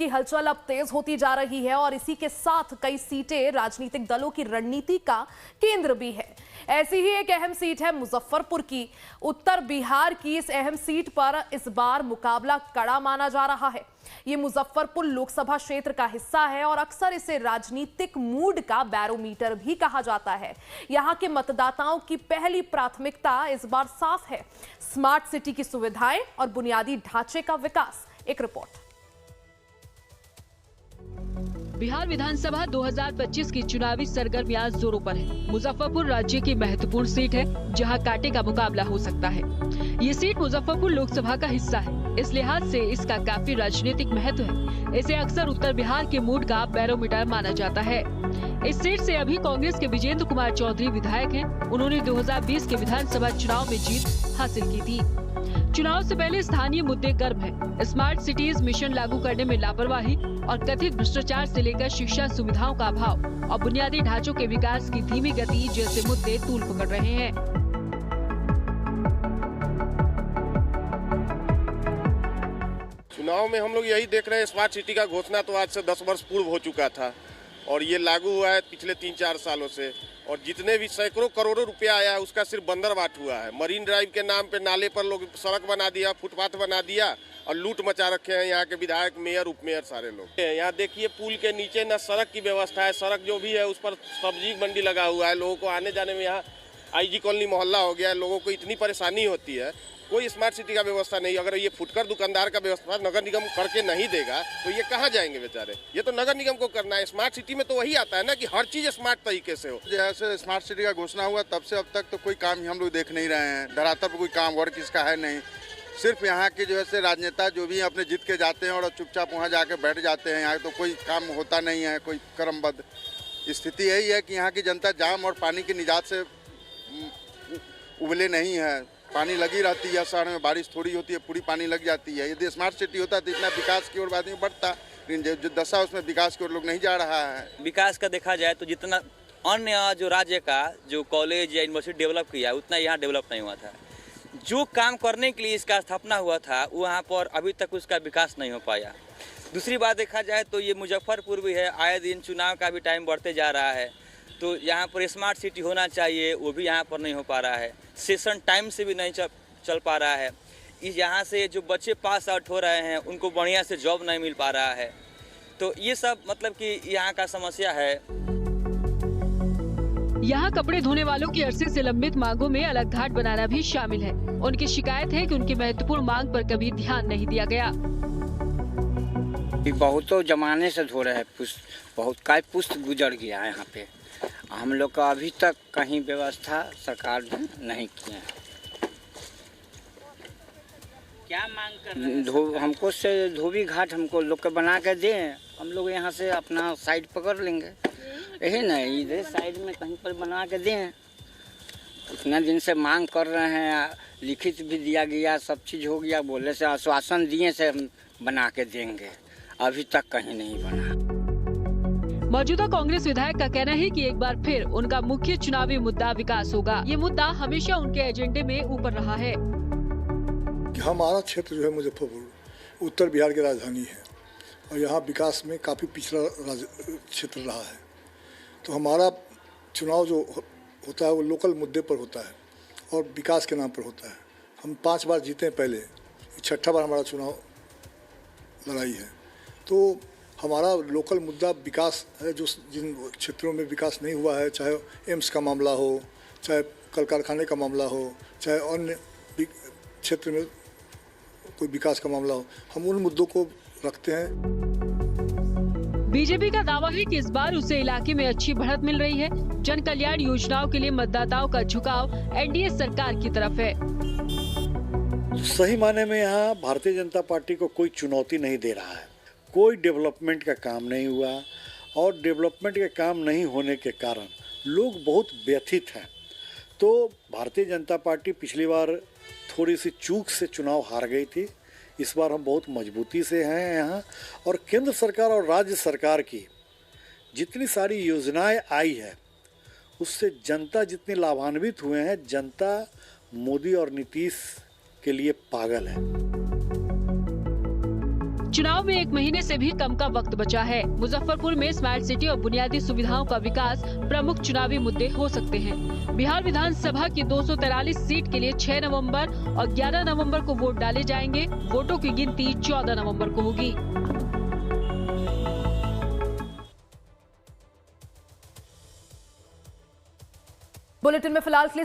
की हलचल अब तेज होती जा रही है और इसी के साथ कई सीटें राजनीतिक दलों की रणनीति का केंद्र भी है। ऐसी ही एक अहम सीट है मुजफ्फरपुर की। उत्तर बिहार की इस अहम सीट पर इस बार मुकाबला कड़ा माना जा रहा है। ये मुजफ्फरपुर लोकसभा क्षेत्र का हिस्सा है और अक्सर इसे राजनीतिक मूड का बैरोमीटर भी कहा जाता है। यहां के मतदाताओं की पहली प्राथमिकता इस बार साफ है, स्मार्ट सिटी की सुविधाएं और बुनियादी ढांचे का विकास। एक रिपोर्ट। बिहार विधानसभा 2025 की चुनावी सरगर्मियां जोरों पर है। मुजफ्फरपुर राज्य की महत्वपूर्ण सीट है जहां कांटे का मुकाबला हो सकता है। ये सीट मुजफ्फरपुर लोकसभा का हिस्सा है, इस लिहाज से इसका काफी राजनीतिक महत्व है। इसे अक्सर उत्तर बिहार के मूड का बैरोमीटर माना जाता है। इस सीट से अभी कांग्रेस के विजेंद्र कुमार चौधरी विधायक हैं। उन्होंने 2020 के विधानसभा चुनाव में जीत हासिल की थी। चुनाव से पहले स्थानीय मुद्दे गर्म हैं। स्मार्ट सिटीज मिशन लागू करने में लापरवाही और कथित भ्रष्टाचार से लेकर शिक्षा सुविधाओं का अभाव और बुनियादी ढांचों के विकास की धीमी गति जैसे मुद्दे तूल पकड़ रहे हैं। चुनाव में हम लोग यही देख रहे हैं, स्मार्ट सिटी का घोषणा तो आज से 10 वर्ष पूर्व हो चुका था और ये लागू हुआ है पिछले 3-4 सालों से। और जितने भी सैकड़ों करोड़ों रुपया आया है उसका सिर्फ बंदरबाट हुआ है। मरीन ड्राइव के नाम पे नाले पर लोग सड़क बना दिया, फुटपाथ बना दिया और लूट मचा रखे हैं यहाँ के विधायक, मेयर, उपमेयर सारे लोग। यहाँ देखिए पुल के नीचे न सड़क की व्यवस्था है, सड़क जो भी है उस पर सब्जी मंडी लगा हुआ है। लोगों को आने जाने में यहाँ IG कॉलोनी मोहल्ला हो गया है, लोगों को इतनी परेशानी होती है। कोई स्मार्ट सिटी का व्यवस्था नहीं। अगर ये फुटकर दुकानदार का व्यवस्था नगर निगम करके नहीं देगा तो ये कहाँ जाएंगे बेचारे। ये तो नगर निगम को करना है। स्मार्ट सिटी में तो वही आता है ना कि हर चीज स्मार्ट तरीके से हो। जैसे स्मार्ट सिटी का घोषणा हुआ तब से अब तक तो कोई काम हम लोग देख नहीं रहे हैं। धरातल पर कोई काम वर्क इसका है नहीं। सिर्फ यहाँ के जो है राजनेता जो भी अपने जीत के जाते हैं और चुपचाप वहाँ जाके बैठ जाते हैं। यहाँ तो कोई काम होता नहीं है, कोई क्रमबद्ध स्थिति यही है कि यहाँ की जनता जाम और पानी की निजात से उबले नहीं है। पानी लगी रहती है, शहर में बारिश थोड़ी होती है पूरी पानी लग जाती है। यदि स्मार्ट सिटी होता तो इतना विकास की ओर आदमी बढ़ता, लेकिन जो दशा उसमें विकास की ओर लोग नहीं जा रहा है। विकास का देखा जाए तो जितना अन्य जो राज्य का जो कॉलेज या यूनिवर्सिटी डेवलप किया उतना यहाँ डेवलप नहीं हुआ था। जो काम करने के लिए इसका स्थापना हुआ था वहाँ पर अभी तक उसका विकास नहीं हो पाया। दूसरी बात देखा जाए तो ये मुजफ्फरपुर भी है, आए दिन चुनाव का भी टाइम बढ़ते जा रहा है तो यहाँ पर स्मार्ट सिटी होना चाहिए, वो भी यहाँ पर नहीं हो पा रहा है। सेशन टाइम से भी नहीं चल पा रहा है। इस यहाँ से जो बच्चे पास आउट हो रहे हैं उनको बढ़िया से जॉब नहीं मिल पा रहा है। तो ये सब मतलब कि यहाँ का समस्या है। यहाँ कपड़े धोने वालों की अरसे से लंबित मांगों में अलग घाट बनाना भी शामिल है। उनकी शिकायत है कि उनकी महत्वपूर्ण मांग पर कभी ध्यान नहीं दिया गया। बहुतों जमाने से धो रहे हैं, बहुत काय पुस्त गुजर गया है यहाँ पे। हम लोग का अभी तक कहीं व्यवस्था सरकार ने नहीं की है। क्या मांग कर रहे हैं? हमको से धोबी घाट हमको लोग के बना के दें, हम लोग यहाँ से अपना साइड पकड़ लेंगे। यही नहीं, इधर साइड में कहीं पर बना के दें। इतना दिन से मांग कर रहे हैं, लिखित भी दिया गया, सब चीज़ हो गया, बोले से आश्वासन दिए से हम बना के देंगे, अभी तक कहीं नहीं बना। मौजूदा कांग्रेस विधायक का कहना है कि एक बार फिर उनका मुख्य चुनावी मुद्दा विकास होगा। ये मुद्दा हमेशा उनके एजेंडे में ऊपर रहा है। हमारा क्षेत्र जो है मुजफ्फरपुर उत्तर बिहार की राजधानी है और यहाँ विकास में काफ़ी पिछड़ा क्षेत्र रहा है। तो हमारा चुनाव जो होता है वो लोकल मुद्दे पर होता है और विकास के नाम पर होता है। हम 5 बार जीते हैं पहले, 6ठा बार हमारा चुनाव लड़ाई है। तो हमारा लोकल मुद्दा विकास है। जो जिन क्षेत्रों में विकास नहीं हुआ है, चाहे एम्स का मामला हो, चाहे कल कारखाने का मामला हो, चाहे अन्य क्षेत्र में कोई विकास का मामला हो, हम उन मुद्दों को रखते हैं। बीजेपी का दावा है कि इस बार उसे इलाके में अच्छी बढ़त मिल रही है। जन कल्याण योजनाओं के लिए मतदाताओं का झुकाव NDA सरकार की तरफ है। सही माने में यहाँ भारतीय जनता पार्टी को कोई चुनौती नहीं दे रहा है। कोई डेवलपमेंट का काम नहीं हुआ और डेवलपमेंट के काम नहीं होने के कारण लोग बहुत व्यथित हैं। तो भारतीय जनता पार्टी पिछली बार थोड़ी सी चूक से चुनाव हार गई थी। इस बार हम बहुत मजबूती से हैं यहाँ और केंद्र सरकार और राज्य सरकार की जितनी सारी योजनाएं आई है उससे जनता जितनी लाभान्वित हुए हैं, जनता मोदी और नीतीश के लिए पागल है। चुनाव में 1 महीने से भी कम का वक्त बचा है। मुजफ्फरपुर में स्मार्ट सिटी और बुनियादी सुविधाओं का विकास प्रमुख चुनावी मुद्दे हो सकते हैं। बिहार विधानसभा की 243 सीट के लिए 6 नवंबर और 11 नवंबर को वोट डाले जाएंगे। वोटों की गिनती 14 नवंबर को होगी। बुलेटिन में फिलहाल के लिए